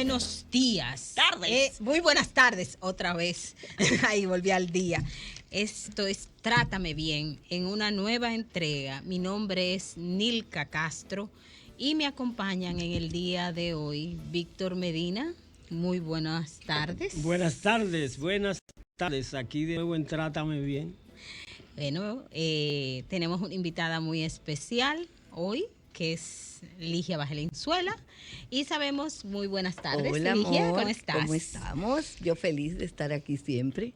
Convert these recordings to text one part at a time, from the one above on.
Buenos días. Tardes. Muy buenas tardes otra vez. Ahí volví al día. Esto es Trátame Bien en una nueva entrega. Mi nombre es Nilka Castro y me acompañan en el día de hoy Víctor Medina. Muy buenas tardes. Buenas tardes. Aquí de nuevo en Trátame Bien. Bueno, tenemos una invitada muy especial hoy, que es Ligia Valenzuela. Y sabemos, muy buenas tardes. Hola, Ligia, amor, ¿cómo estás? ¿cómo estamos? Yo feliz de estar aquí siempre.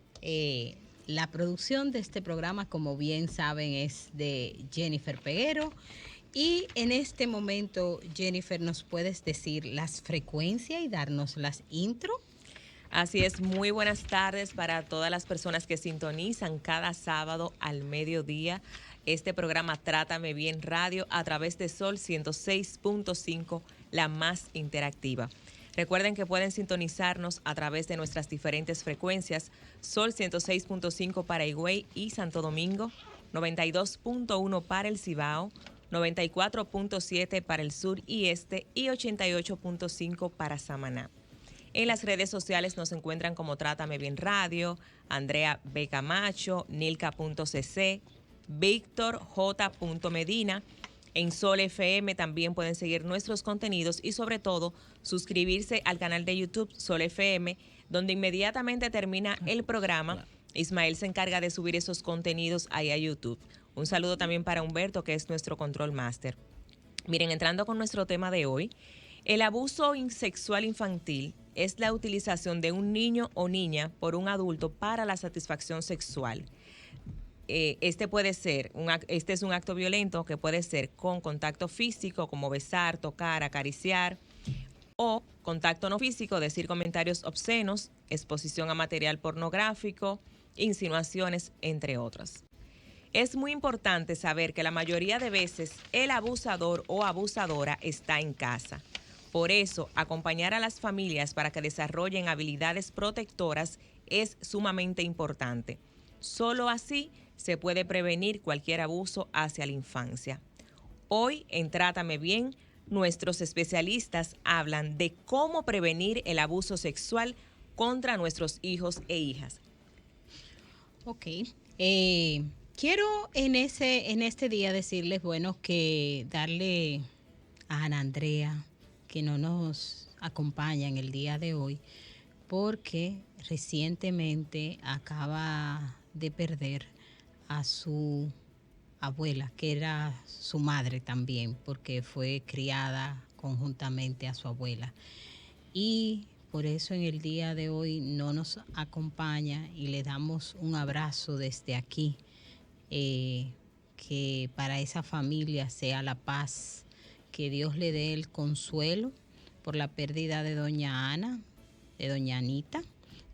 La producción de este programa, como bien saben, es de Jennifer Peguero. Y en este momento, Jennifer, ¿nos puedes decir las frecuencias y darnos las intro? Así es, muy buenas tardes para todas las personas que sintonizan cada sábado al mediodía este programa Trátame Bien Radio a través de Sol 106.5, la más interactiva. Recuerden que pueden sintonizarnos a través de nuestras diferentes frecuencias, Sol 106.5 para Higüey y Santo Domingo, 92.1 para el Cibao, 94.7 para el sur y este y 88.5 para Samaná. En las redes sociales nos encuentran como Trátame Bien Radio, Andrea B. Camacho, Nilka.cc, Víctor J. Medina. En Sol FM también pueden seguir nuestros contenidos y sobre todo suscribirse al canal de YouTube Sol FM, donde inmediatamente termina el programa, Ismael se encarga de subir esos contenidos ahí a YouTube. Un saludo también para Humberto, que es nuestro control master. Miren, entrando con nuestro tema de hoy, el abuso sexual infantil es la utilización de un niño o niña por un adulto para la satisfacción sexual. Este es un acto violento que puede ser con contacto físico, como besar, tocar, acariciar, o contacto no físico, decir comentarios obscenos, exposición a material pornográfico, insinuaciones, entre otras. Es muy importante saber que la mayoría de veces el abusador o abusadora está en casa. Por eso, acompañar a las familias para que desarrollen habilidades protectoras es sumamente importante. Solo así se puede prevenir cualquier abuso hacia la infancia. Hoy, en Trátame Bien, nuestros especialistas hablan de cómo prevenir el abuso sexual contra nuestros hijos e hijas. Ok. Quiero en este día decirles, bueno, que darle a Ana Andrea, que no nos acompaña en el día de hoy, porque recientemente acaba de perder a su abuela, que era su madre también, porque fue criada conjuntamente a su abuela. Y por eso en el día de hoy no nos acompaña y le damos un abrazo desde aquí, que para esa familia sea la paz, que Dios le dé el consuelo por la pérdida de doña Ana, de doña Anita.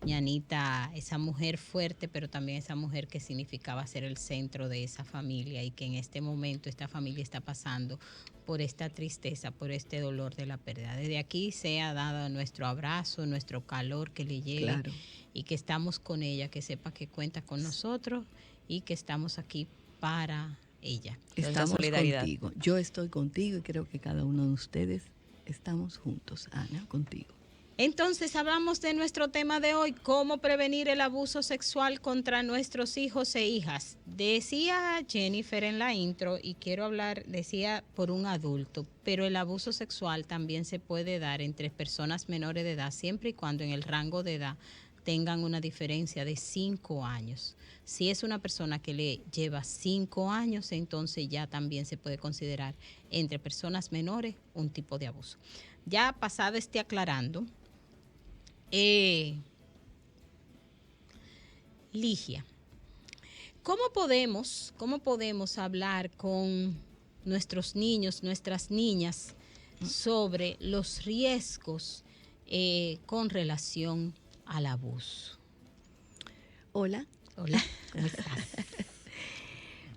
Doña Anita, esa mujer fuerte, pero también esa mujer que significaba ser el centro de esa familia y que en este momento esta familia está pasando por esta tristeza, por este dolor de la pérdida. Desde aquí sea dado nuestro abrazo, nuestro calor que le llegue, claro, y que estamos con ella, que sepa que cuenta con nosotros y que estamos aquí para ella. Estamos contigo. Yo estoy contigo y creo que cada uno de ustedes estamos juntos, Ana, contigo. Entonces hablamos de nuestro tema de hoy, cómo prevenir el abuso sexual contra nuestros hijos e hijas. Decía Jennifer en la intro, y quiero hablar, decía por un adulto, pero el abuso sexual también se puede dar entre personas menores de edad, siempre y cuando en el rango de edad tengan una diferencia de 5 años. Si es una persona que le lleva 5 años, entonces ya también se puede considerar entre personas menores un tipo de abuso. Ya pasado este aclarando, Ligia, ¿cómo podemos hablar con nuestros niños, nuestras niñas, sobre los riesgos con relación al abuso? Hola. Hola, ¿cómo estás?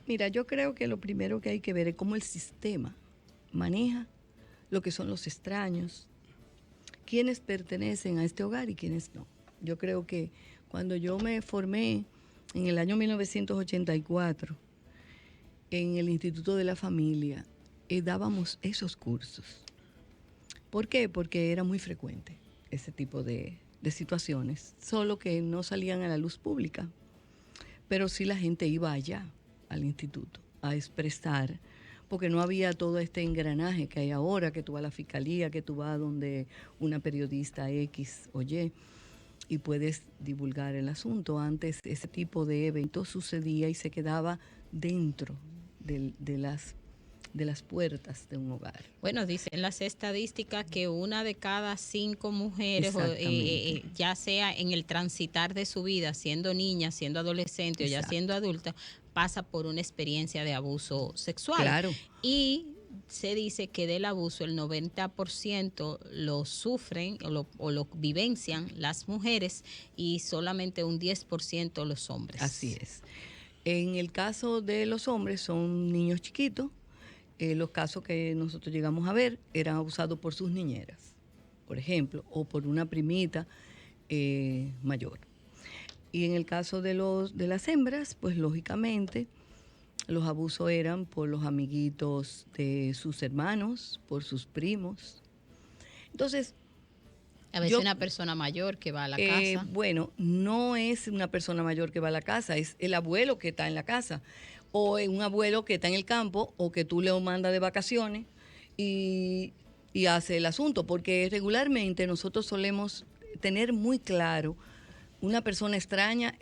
Mira, yo creo que lo primero que hay que ver es cómo el sistema maneja lo que son los extraños, quiénes pertenecen a este hogar y quiénes no. Yo creo que cuando yo me formé en el año 1984 en el Instituto de la Familia, dábamos esos cursos. ¿Por qué? Porque era muy frecuente. ese tipo de situaciones, solo que no salían a la luz pública. Pero sí la gente iba allá, al instituto, a expresar, porque no había todo este engranaje que hay ahora, que tú vas a la fiscalía, que tú vas donde una periodista X o Y y puedes divulgar el asunto. Antes ese tipo de eventos sucedía y se quedaba dentro de las puertas de un hogar. Bueno, dicen las estadísticas que una de cada 5 mujeres, ya sea en el transitar de su vida, siendo niña, siendo adolescente o ya siendo adulta, pasa por una experiencia de abuso sexual. Claro. Y se dice que del abuso el 90% lo sufren o lo vivencian las mujeres y solamente un 10% los hombres. Así es. En el caso de los hombres son niños chiquitos. Los casos que nosotros llegamos a ver eran abusados por sus niñeras, por ejemplo, o por una primita mayor. Y en el caso de las hembras, pues lógicamente los abusos eran por los amiguitos de sus hermanos, por sus primos. Entonces, a veces una persona mayor que va a la casa. Bueno, no es una persona mayor que va a la casa, es el abuelo que está en la casa. O un abuelo que está en el campo o que tú le mandas de vacaciones y hace el asunto. Porque regularmente nosotros solemos tener muy claro una persona extraña.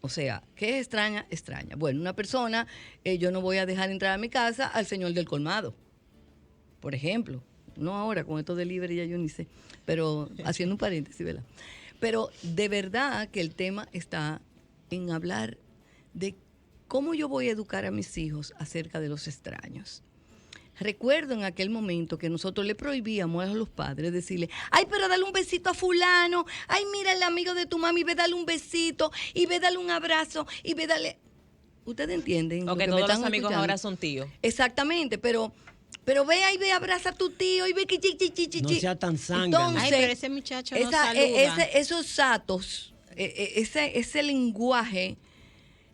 O sea, ¿qué es extraña? Extraña. Bueno, una persona, yo no voy a dejar entrar a mi casa al señor del colmado, por ejemplo. No ahora, con esto delivery ya yo ni sé, pero haciendo un paréntesis, ¿verdad? Pero de verdad que el tema está en hablar de cómo yo voy a educar a mis hijos acerca de los extraños. Recuerdo en aquel momento que nosotros le prohibíamos a los padres decirle, ay, pero dale un besito a fulano, ay, mira el amigo de tu mami, ve dale un besito, y ve dale un abrazo, y ve dale... ¿Ustedes entienden? O que todos los amigos ahora son tíos. Exactamente, pero ve ahí, ve, abraza a tu tío, y ve que no sea tan zángano. Entonces, ay, pero ese muchacho no saluda. Esos satos, ese lenguaje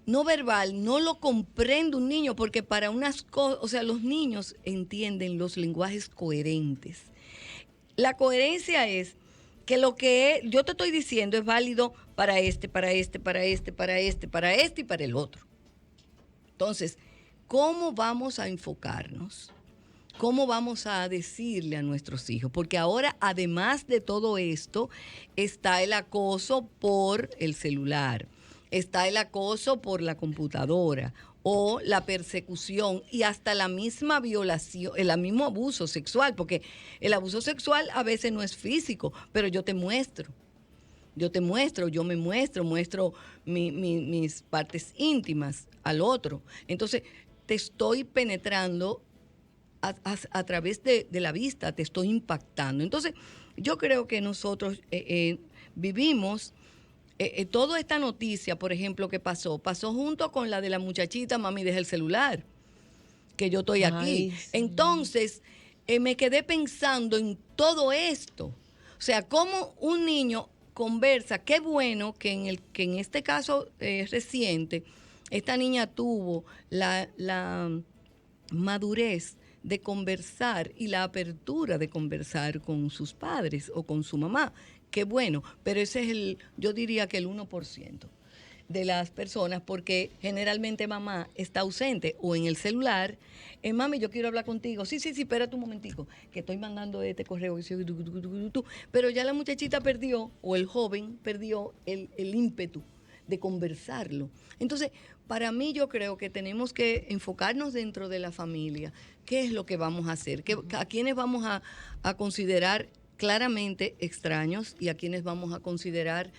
no verbal no lo comprende un niño, porque para unas cosas, o sea, los niños entienden los lenguajes coherentes. La coherencia es que lo que yo te estoy diciendo es válido para este, para este, para este, para este, para este y para el otro. Entonces, ¿cómo vamos a enfocarnos? ¿Cómo vamos a decirle a nuestros hijos? Porque ahora, además de todo esto, está el acoso por el celular, está el acoso por la computadora o la persecución y hasta la misma violación, el mismo abuso sexual, porque el abuso sexual a veces no es físico, pero yo me muestro, muestro mis partes íntimas al otro. Entonces, te estoy penetrando a través de la vista, te estoy impactando. Entonces, yo creo que nosotros vivimos... toda esta noticia, por ejemplo, que pasó junto con la de la muchachita, mami, deja el celular, que yo estoy aquí. Sí. Entonces, me quedé pensando en todo esto. O sea, cómo un niño conversa. Qué bueno que en este caso reciente, esta niña tuvo la madurez de conversar y la apertura de conversar con sus padres o con su mamá. Qué bueno, pero ese es yo diría que el 1% de las personas, porque generalmente mamá está ausente o en el celular. Mami, yo quiero hablar contigo. Sí, espérate un momentico, que estoy mandando este correo. Pero ya la muchachita perdió, o el joven perdió el ímpetu de conversarlo. Entonces, para mí yo creo que tenemos que enfocarnos dentro de la familia. ¿Qué es lo que vamos a hacer? ¿A quiénes vamos a considerar claramente extraños y a quienes vamos a considerar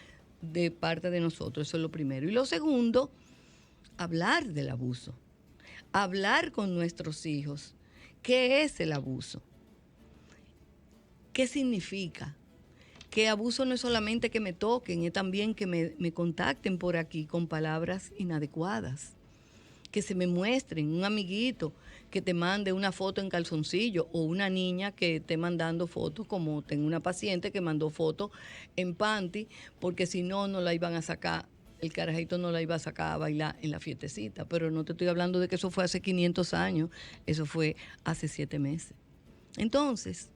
de parte de nosotros? Eso es lo primero. Y lo segundo, hablar del abuso. Hablar con nuestros hijos. ¿Qué es el abuso? ¿Qué significa? Que abuso no es solamente que me toquen, es también que me contacten por aquí con palabras inadecuadas. Que se me muestren, un amiguito que te mande una foto en calzoncillo o una niña que esté mandando fotos, como tengo una paciente que mandó fotos en panty, porque si no, no la iban a sacar, el carajito no la iba a sacar a bailar en la fiestecita. Pero no te estoy hablando de que eso fue hace 500 años, eso fue hace 7 meses. Entonces,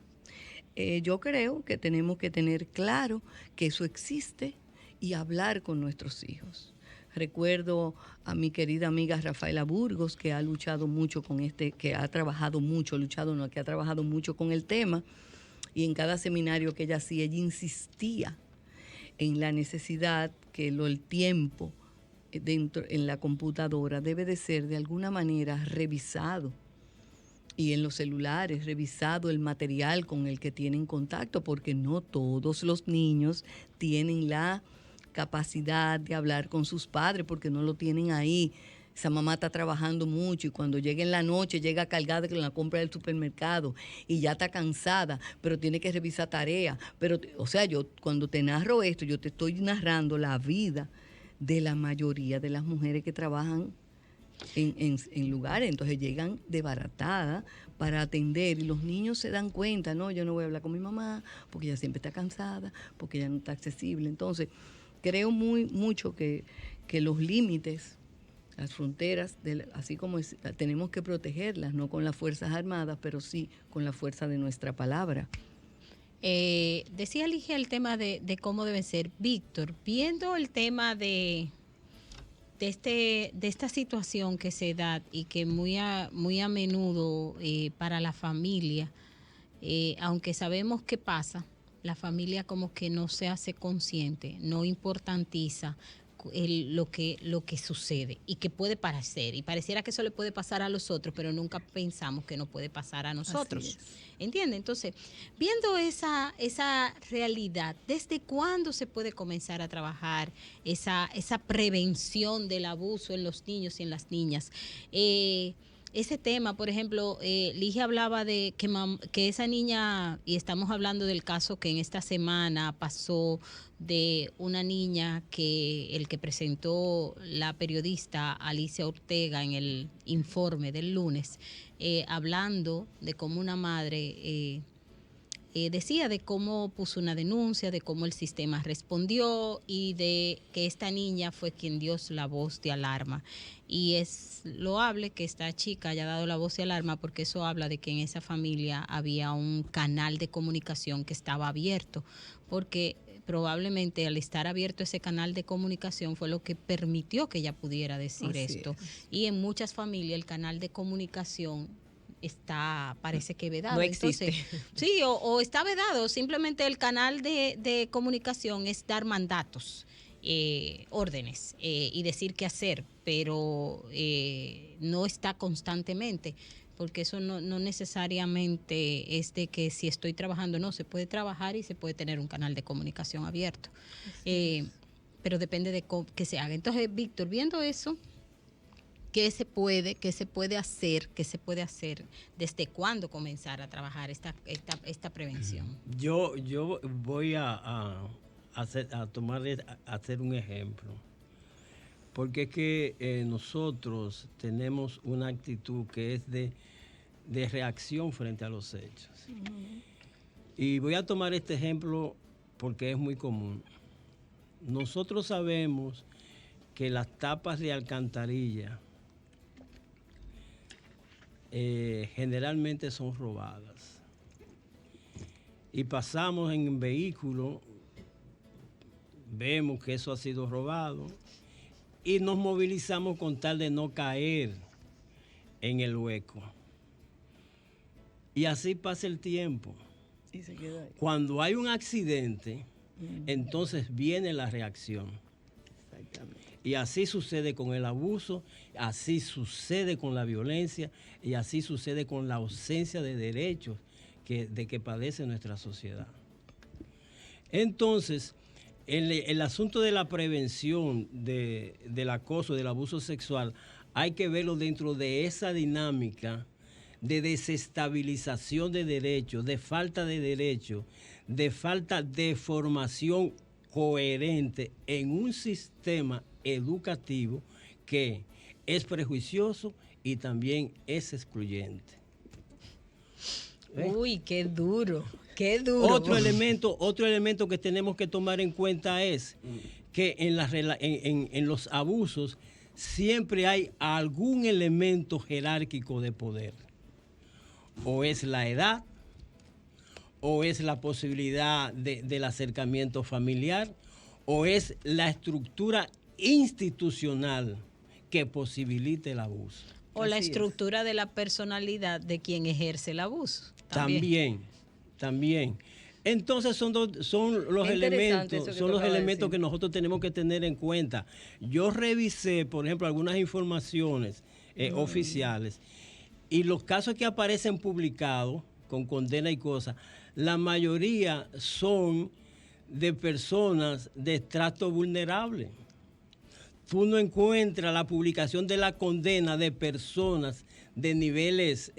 yo creo que tenemos que tener claro que eso existe y hablar con nuestros hijos. Recuerdo a mi querida amiga Rafaela Burgos, que ha luchado mucho con que ha trabajado mucho, que ha trabajado mucho con el tema, y en cada seminario que ella hacía, ella insistía en la necesidad que el tiempo dentro en la computadora debe de ser de alguna manera revisado, y en los celulares revisado el material con el que tienen contacto, porque no todos los niños tienen la capacidad de hablar con sus padres, porque no lo tienen ahí. Esa mamá está trabajando mucho y cuando llega en la noche llega cargada con la compra del supermercado y ya está cansada, pero tiene que revisar tareas. Pero, o sea, yo cuando te narro esto, yo te estoy narrando la vida de la mayoría de las mujeres que trabajan en lugares. Entonces llegan desbaratadas para atender y los niños se dan cuenta, no, yo no voy a hablar con mi mamá porque ella siempre está cansada, porque ella no está accesible. Entonces, creo mucho que los límites, las fronteras, así como tenemos que protegerlas, no con las Fuerzas Armadas, pero sí con la fuerza de nuestra palabra. Decía Ligia el tema de cómo deben ser. Víctor, viendo el tema de esta situación que se da y que muy a menudo para la familia, aunque sabemos qué pasa, la familia como que no se hace consciente, no importantiza lo que sucede y que puede parecer, y pareciera que eso le puede pasar a los otros, pero nunca pensamos que no puede pasar a nosotros. ¿Entiende? Entonces, viendo esa realidad, ¿desde cuándo se puede comenzar a trabajar esa prevención del abuso en los niños y en las niñas? Ese tema, por ejemplo, Ligia hablaba de que esa niña, y estamos hablando del caso que en esta semana pasó de una niña que el que presentó la periodista Alicia Ortega en el informe del lunes, hablando de cómo una madre decía de cómo puso una denuncia, de cómo el sistema respondió y de que esta niña fue quien dio la voz de alarma. Y es loable que esta chica haya dado la voz de alarma porque eso habla de que en esa familia había un canal de comunicación que estaba abierto, porque probablemente al estar abierto ese canal de comunicación fue lo que permitió que ella pudiera decir esto. Y en muchas familias el canal de comunicación parece que vedado. No existe. Entonces, sí, o está vedado. Simplemente el canal de comunicación es dar mandatos, órdenes y decir qué hacer, pero no está constantemente, porque eso no necesariamente es de que si estoy trabajando, no, se puede trabajar y se puede tener un canal de comunicación abierto, pero depende de qué se haga. Entonces, Víctor, viendo eso, ¿qué se puede hacer? ¿Desde cuándo comenzar a trabajar esta prevención? Yo voy a hacer un ejemplo, porque es que nosotros tenemos una actitud que es de reacción frente a los hechos. Y voy a tomar este ejemplo porque es muy común. Nosotros sabemos que las tapas de alcantarilla generalmente son robadas. Y pasamos en un vehículo, vemos que eso ha sido robado y nos movilizamos con tal de no caer en el hueco. Y así pasa el tiempo. Y se queda ahí. Cuando hay un accidente, entonces viene la reacción. Exactamente. Y así sucede con el abuso, así sucede con la violencia y así sucede con la ausencia de derechos de que padece nuestra sociedad. Entonces, el asunto de la prevención del acoso, del abuso sexual, hay que verlo dentro de esa dinámica de desestabilización de derechos, de falta de derechos, de falta de formación coherente en un sistema educativo que es prejuicioso y también es excluyente. Uy, qué duro, qué duro. Otro elemento que tenemos que tomar en cuenta es que en los abusos siempre hay algún elemento jerárquico de poder. O es la edad, o es la posibilidad del acercamiento familiar, o es la estructura institucional que posibilite el abuso. O la Así es. estructura de la personalidad de quien ejerce el abuso. También. Entonces son los Qué interesante eso elementos, que son tú los acabas de elementos decir. que nosotros tenemos que tener en cuenta. Yo revisé, por ejemplo, algunas informaciones oficiales, y los casos que aparecen publicados con condena y cosas, la mayoría son de personas de estrato vulnerable. Tú no encuentras la publicación de la condena de personas de niveles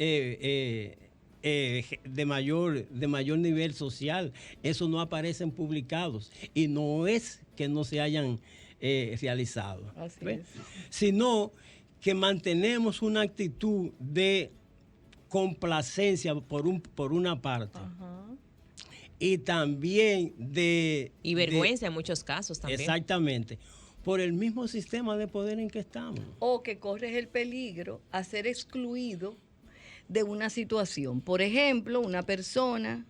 de mayor nivel social. Eso no aparecen publicados, y no es que no se hayan realizado, Así ¿ves? es. Sino que mantenemos una actitud de complacencia por una parte, y también Y vergüenza en muchos casos también. exactamente, por el mismo sistema de poder en que estamos. O que corres el peligro a ser excluido de una situación. Por ejemplo, una persona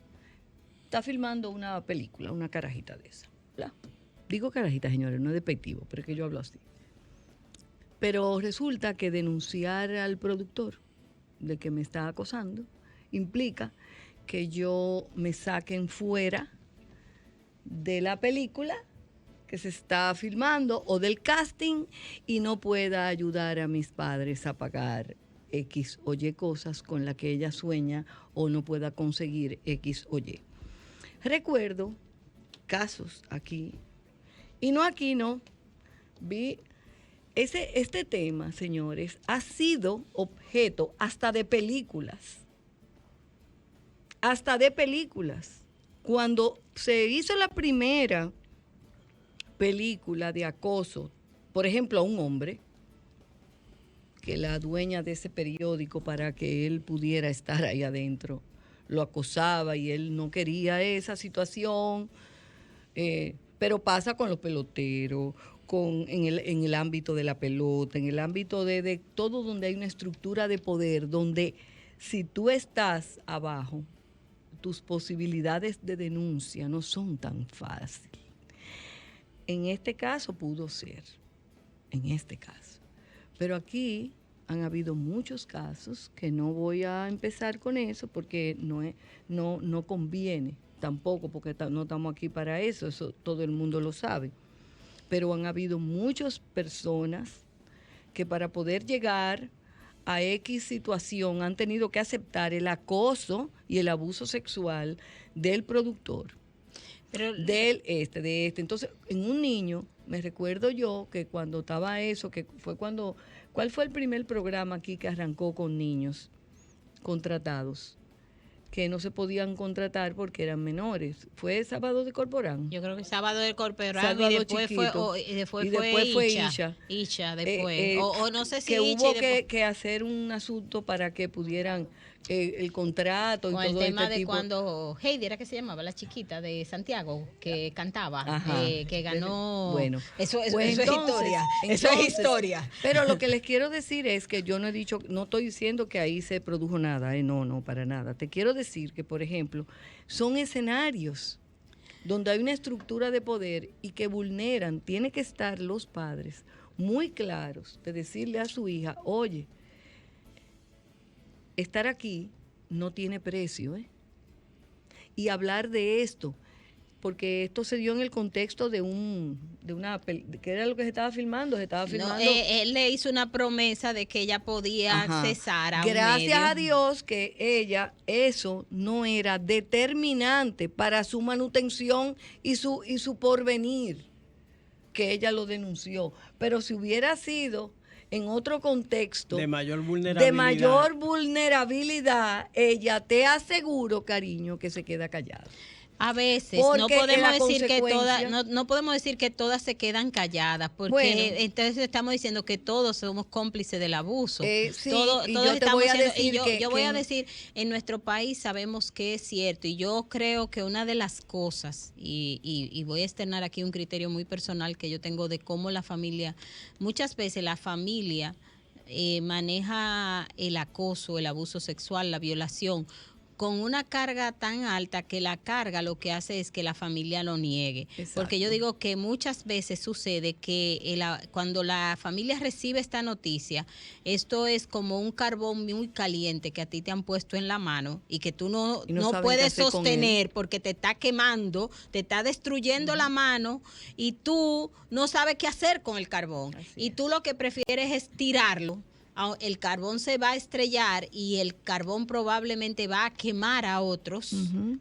está filmando una película, una carajita de esa. ¿Verdad? Digo carajita, señores, no es despectivo, pero es que yo hablo así. Pero resulta que denunciar al productor de que me está acosando implica que yo me saquen fuera de la película que se está filmando o del casting y no pueda ayudar a mis padres a pagar X o Y cosas con las que ella sueña, o no pueda conseguir X o Y. Recuerdo casos aquí, y no aquí, no. Vi este tema, señores, ha sido objeto hasta de películas. Hasta de películas. Cuando se hizo la primera película de acoso, por ejemplo, a un hombre, que la dueña de ese periódico, para que él pudiera estar ahí adentro, lo acosaba y él no quería esa situación, pero pasa con los peloteros, en el ámbito de la pelota, en el ámbito de todo donde hay una estructura de poder, donde si tú estás abajo, tus posibilidades de denuncia no son tan fáciles. En este caso pudo ser, en este caso. Pero aquí han habido muchos casos que no voy a empezar con eso porque no conviene tampoco, porque no estamos aquí para eso, eso todo el mundo lo sabe. Pero han habido muchas personas que para poder llegar a X situación han tenido que aceptar el acoso y el abuso sexual del productor. Pero De este. Entonces, en un niño, me recuerdo yo que cuando estaba eso, que fue cuando, ¿cuál fue el primer programa aquí que arrancó con niños contratados? Que no se podían contratar porque eran menores. ¿Fue Sábado de Corporán? yo creo que Sábado del Corporán Sábado y después Chiquito. y después Y fue después fue Isha. Isha. Isha después. O no sé si que Isha hubo y después, que hacer un asunto para que pudieran el contrato y con el todo tema este de tipo. cuando Heidi era que se llamaba, la chiquita de Santiago, que cantaba, Ajá. que ganó. Bueno, eso pues es entonces- historia. Eso es entonces, historia. Pero lo que les quiero decir es que yo no he dicho, no estoy diciendo que ahí se produjo nada, no, para nada. Te quiero decir que, por ejemplo, son escenarios donde hay una estructura de poder y que vulneran, tienen que estar los padres muy claros de decirle a su hija, oye, estar aquí no tiene precio, ¿eh? Y hablar de esto, porque esto se dio en el contexto de ¿qué era lo que se estaba filmando? Se estaba No, filmando. él le hizo una promesa de que ella podía Ajá. accesar a Gracias un medio. a Dios que eso no era determinante para su manutención y su porvenir, que ella lo denunció. Pero si hubiera sido en otro contexto De mayor vulnerabilidad. de mayor vulnerabilidad, ella te aseguro, cariño, que se queda callada. A veces no Porque podemos la decir que consecuencia- todas, no podemos decir que todas se quedan calladas, porque Bueno. entonces estamos diciendo que todos somos cómplices del abuso. Sí, Todos y yo te estamos voy a siendo- decir y yo, que- yo voy que a en- decir, en nuestro país sabemos que es cierto, y yo creo que una de las cosas, y voy a externar aquí un criterio muy personal que yo tengo de cómo la familia, muchas veces la familia maneja el acoso, el abuso sexual, la violación con una carga tan alta que la carga lo que hace es que la familia lo niegue. Exacto. Porque yo digo que muchas veces sucede que cuando la familia recibe esta noticia, esto es como un carbón muy caliente que a ti te han puesto en la mano y que tú no Y no saben qué puedes hacer con sostener porque te está quemando, te está destruyendo la mano y tú no sabes qué hacer con el carbón. Así Y es. tú lo que prefieres es tirarlo. El carbón se va a estrellar y el carbón probablemente va a quemar a otros,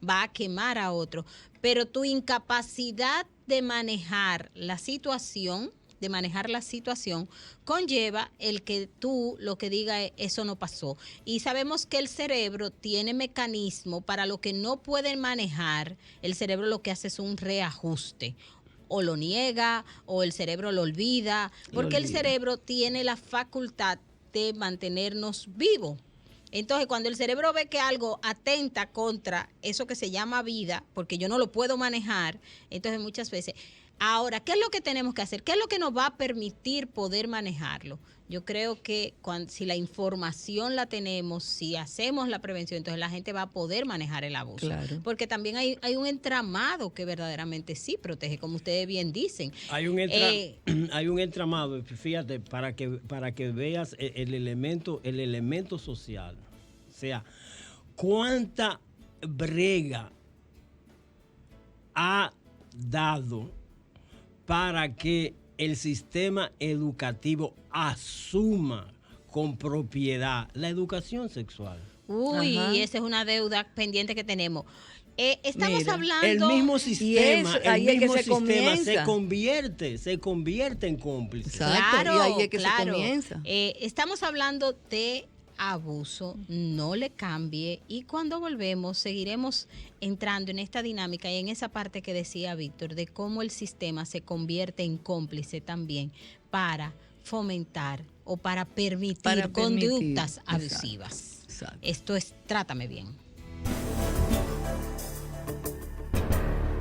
va a quemar a otros, pero tu incapacidad de manejar la situación, conlleva el que tú lo que diga es, eso no pasó. Y sabemos que el cerebro tiene mecanismo para lo que no pueden manejar, el cerebro lo que hace es un reajuste. O lo niega, o el cerebro lo olvida, porque el cerebro tiene la facultad de mantenernos vivos. Entonces, cuando el cerebro ve que algo atenta contra eso que se llama vida, porque yo no lo puedo manejar, entonces muchas veces... Ahora, ¿qué es lo que tenemos que hacer? ¿Qué es lo que nos va a permitir poder manejarlo? Yo creo que si la información la tenemos, si hacemos la prevención, entonces la gente va a poder manejar el abuso. Claro. Porque también hay un entramado que verdaderamente sí protege, como ustedes bien dicen. Hay un entramado, fíjate, para que veas el elemento social. O sea, cuánta brega ha dado para que el sistema educativo asuma con propiedad la educación sexual. Uy, Ajá. esa es una deuda pendiente que tenemos. Estamos Mira, hablando... El mismo sistema, eso, ahí es que se comienza. se convierte en cómplice. Exacto, Claro, y ahí es que claro. se comienza. Estamos hablando de abuso, no le cambie, y cuando volvemos seguiremos entrando en esta dinámica y en esa parte que decía Víctor de cómo el sistema se convierte en cómplice también para fomentar o para permitir conductas Exacto, abusivas. exacto. Esto es Trátame Bien.